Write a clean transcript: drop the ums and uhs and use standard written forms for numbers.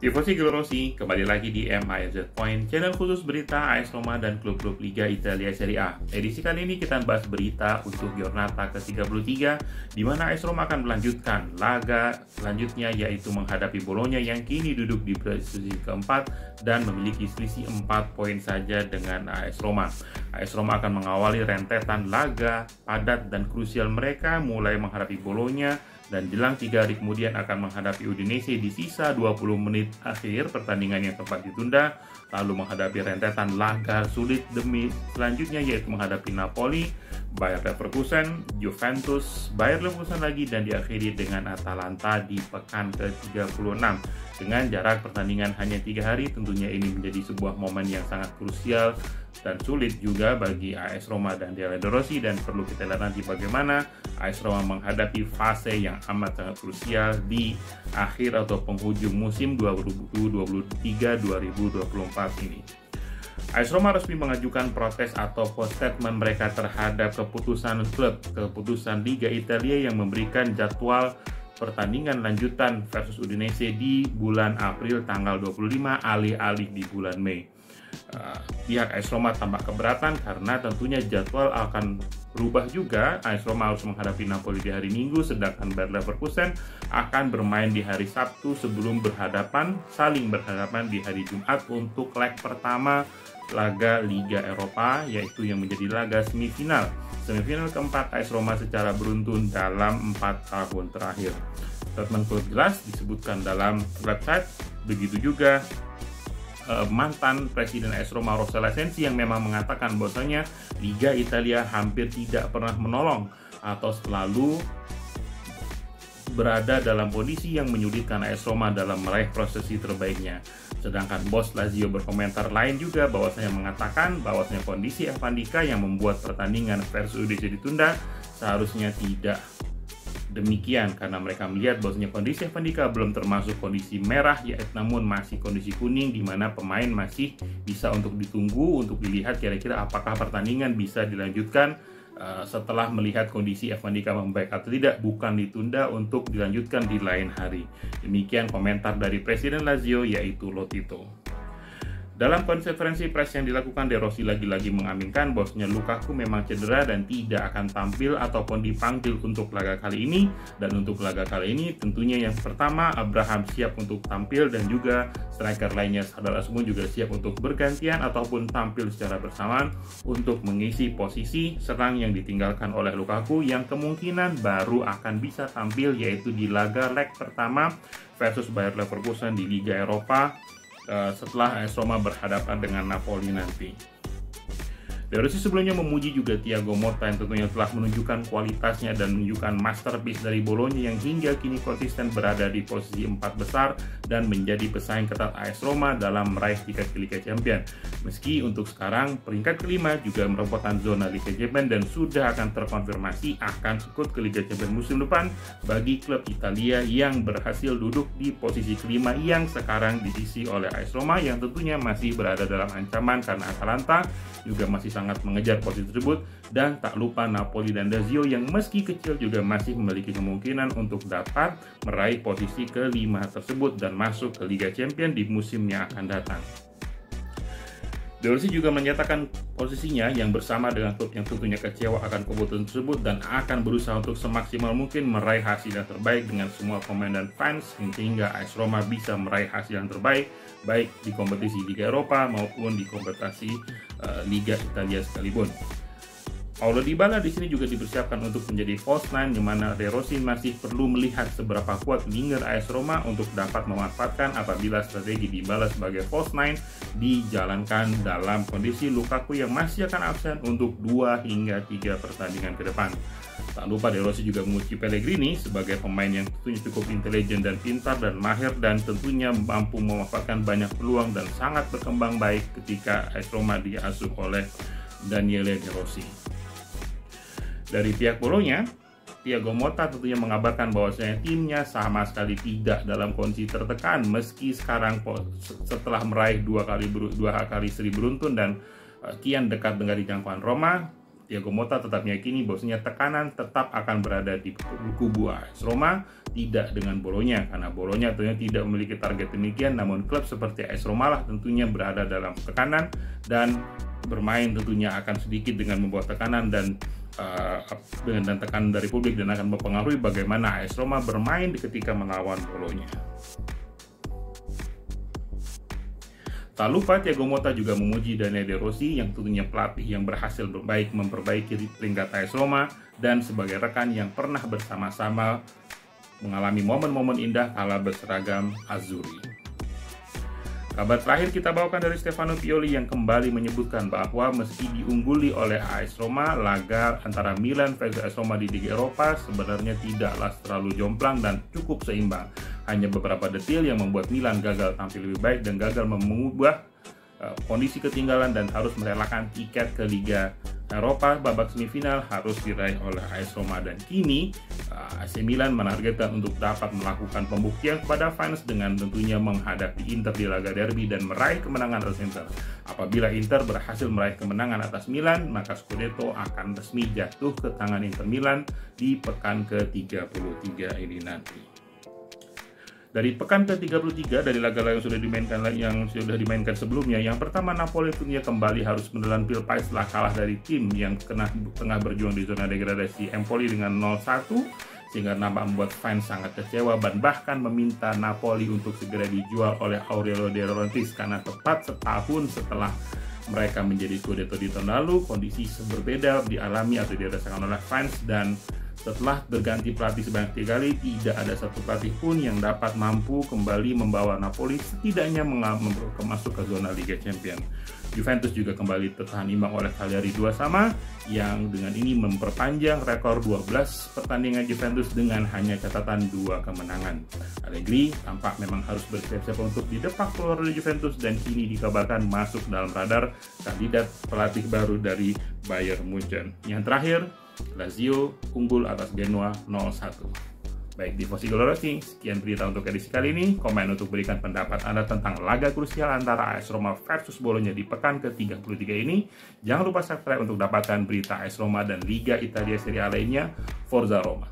Tifosi Gelorosi, kembali lagi di MIZ Point, channel khusus berita AS Roma dan klub-klub Liga Italia Serie A. Edisi kali ini kita bahas berita untuk Giornata ke-33, di mana AS Roma akan melanjutkan laga selanjutnya, yaitu menghadapi Bologna yang kini duduk di posisi keempat dan memiliki selisih 4 poin saja dengan AS Roma. AS Roma akan mengawali rentetan laga padat dan krusial mereka, mulai menghadapi Bologna, dan jelang 3 hari kemudian akan menghadapi Udinese di sisa 20 menit akhir pertandingan yang sempat ditunda, lalu menghadapi rentetan laga sulit demi selanjutnya, yaitu menghadapi Napoli, Bayer Leverkusen, Juventus, Bayer Leverkusen lagi, dan diakhiri dengan Atalanta di pekan ke-36. Dengan jarak pertandingan hanya 3 hari, tentunya ini menjadi sebuah momen yang sangat krusial dan sulit juga bagi AS Roma dan Daniele De Rossi, dan perlu kita lihat nanti bagaimana AS Roma menghadapi fase yang amat sangat krusial di akhir atau penghujung musim 2023-2024 ini. AS Roma resmi mengajukan protes atau post statement mereka terhadap keputusan Liga Italia yang memberikan jadwal pertandingan lanjutan versus Udinese di bulan April tanggal 25 alih-alih di bulan Mei. Pihak AS Roma tampak keberatan karena tentunya jadwal akan berubah juga. AS Roma harus menghadapi Napoli di hari Minggu, sedangkan Bayer Leverkusen akan bermain di hari Sabtu sebelum saling berhadapan di hari Jumat untuk leg pertama laga Liga Eropa, yaitu yang menjadi laga semifinal keempat AS Roma secara beruntun dalam 4 tahun terakhir. Statement klub jelas disebutkan dalam website, begitu juga mantan Presiden AS Roma Rossella Sensi yang memang mengatakan bahwasanya Liga Italia hampir tidak pernah menolong atau selalu berada dalam kondisi yang menyulitkan AS Roma dalam meraih prosesi terbaiknya. Sedangkan bos Lazio berkomentar lain juga bahwasanya mengatakan bahwasanya kondisi Evan Dika yang membuat pertandingan versus Udinese ditunda seharusnya tidak demikian, karena mereka melihat bahwasanya kondisi Evan Dika belum termasuk kondisi merah, yaitu namun masih kondisi kuning, di mana pemain masih bisa untuk ditunggu untuk dilihat kira-kira apakah pertandingan bisa dilanjutkan setelah melihat kondisi Evan Dika membaik atau tidak, bukan ditunda untuk dilanjutkan di lain hari. Demikian komentar dari Presiden Lazio, yaitu Lotito. Dalam konferensi pers yang dilakukan, De Rossi lagi-lagi mengaminkan bahwasanya Lukaku memang cedera dan tidak akan tampil ataupun dipanggil untuk laga kali ini. Dan untuk laga kali ini tentunya yang pertama, Abraham siap untuk tampil dan juga striker lainnya Sardar Azmoun juga siap untuk bergantian ataupun tampil secara bersamaan untuk mengisi posisi serang yang ditinggalkan oleh Lukaku, yang kemungkinan baru akan bisa tampil yaitu di laga leg pertama versus Bayer Leverkusen di Liga Eropa setelah AS Roma berhadapan dengan Napoli nanti. De Rossi sebelumnya memuji juga Thiago Motta yang tentunya telah menunjukkan kualitasnya dan menunjukkan masterpiece dari Bologna yang hingga kini konsisten berada di posisi 4 besar dan menjadi pesaing ketat AS Roma dalam meraih tiket ke Liga Champions. Meski untuk sekarang peringkat kelima juga merupakan zona Liga Champions dan sudah akan terkonfirmasi akan ikut ke Liga Champions musim depan bagi klub Italia yang berhasil duduk di posisi kelima yang sekarang diisi oleh AS Roma, yang tentunya masih berada dalam ancaman karena Atalanta juga masih sangat mengejar posisi tersebut, dan tak lupa Napoli dan Lazio yang meski kecil juga masih memiliki kemungkinan untuk dapat meraih posisi kelima tersebut dan masuk ke Liga Champions di musim yang akan datang. De Rossi juga menyatakan posisinya yang bersama dengan klub yang tentunya kecewa akan keputusan tersebut dan akan berusaha untuk semaksimal mungkin meraih hasil yang terbaik dengan semua pemain dan fans hingga AS Roma bisa meraih hasil yang terbaik baik di kompetisi Liga Eropa maupun di kompetisi Liga Italia sekalipun. Paulo Dybala di sini juga dipersiapkan untuk menjadi false nine, di mana De Rossi masih perlu melihat seberapa kuat winger AS Roma untuk dapat memanfaatkan apabila strategi Dybala sebagai false nine dijalankan dalam kondisi Lukaku yang masih akan absen untuk 2 hingga 3 pertandingan ke depan. Tak lupa De Rossi juga menguji Pellegrini sebagai pemain yang tentunya cukup intelijen dan pintar dan mahir, dan tentunya mampu memanfaatkan banyak peluang dan sangat berkembang baik ketika AS Roma diasuh oleh Daniele De Rossi. Dari pihak Bologna, Thiago Motta tentunya mengabarkan bahwasanya timnya sama sekali tidak dalam kondisi tertekan meski sekarang setelah meraih dua kali seri beruntun dan kian dekat dengan jangkauan Roma. Thiago Motta tetap meyakini bahwasanya tekanan tetap akan berada di kubu AS Roma, tidak dengan Bolonya, karena Bolonya tentunya tidak memiliki target demikian, namun klub seperti AS Roma lah tentunya berada dalam tekanan dan bermain tentunya akan sedikit dengan membuat tekanan dan tekanan dari publik, dan akan mempengaruhi bagaimana AS Roma bermain ketika melawan Bolonya. Tak lupa Thiago Motta juga memuji Daniele De Rossi yang tentunya pelatih yang berhasil memperbaiki peringkat AS Roma dan sebagai rekan yang pernah bersama-sama mengalami momen-momen indah kala berseragam Azzurri. Kabar terakhir kita bawakan dari Stefano Pioli yang kembali menyebutkan bahwa meski diungguli oleh AS Roma, laga antara Milan versus AS Roma di Liga Eropa sebenarnya tidaklah terlalu jomplang dan cukup seimbang. Hanya beberapa detail yang membuat Milan gagal tampil lebih baik dan gagal mengubah kondisi ketinggalan dan harus merelakan tiket ke Liga Eropa babak semifinal harus diraih oleh AS Roma, dan kini AC Milan menargetkan untuk dapat melakukan pembuktian kepada fans dengan tentunya menghadapi Inter di laga derby dan meraih kemenangan atas Inter. Apabila Inter berhasil meraih kemenangan atas Milan, maka Scudetto akan resmi jatuh ke tangan Inter Milan di pekan ke-33 ini nanti. Dari pekan ke-33 dari laga-laga yang sudah dimainkan sebelumnya, yang pertama Napoli tentunya kembali harus menelan pil pahit setelah kalah dari tim yang tengah berjuang di zona degradasi Empoli dengan 0-1, sehingga nampak membuat fans sangat kecewa dan bahkan meminta Napoli untuk segera dijual oleh Aurelio De Laurentiis, karena tepat setahun setelah mereka menjadi Scudetto di tahun lalu, kondisi berbeda dialami atau dirasakan oleh fans, dan setelah berganti pelatih sebanyak 3 kali, tidak ada satu pelatih pun yang dapat mampu kembali membawa Napoli setidaknya masuk ke zona Liga Champions. Juventus juga kembali tertahan imbang oleh Cagliari 2-2, yang dengan ini memperpanjang rekor 12 pertandingan Juventus dengan hanya catatan 2 kemenangan. Allegri tampak memang harus bersiap-siap untuk didepak keluar dari Juventus, dan kini dikabarkan masuk dalam radar kandidat pelatih baru dari Bayern Munchen. Yang terakhir, Lazio unggul atas Genoa 0-1. Baik, di Tifosi Racing, sekian berita untuk edisi kali ini. Komen untuk berikan pendapat Anda tentang laga krusial antara AS Roma versus Bolonya di pekan ke-33 ini. Jangan lupa subscribe untuk dapatkan berita AS Roma dan Liga Italia Serie A lainnya. Forza Roma!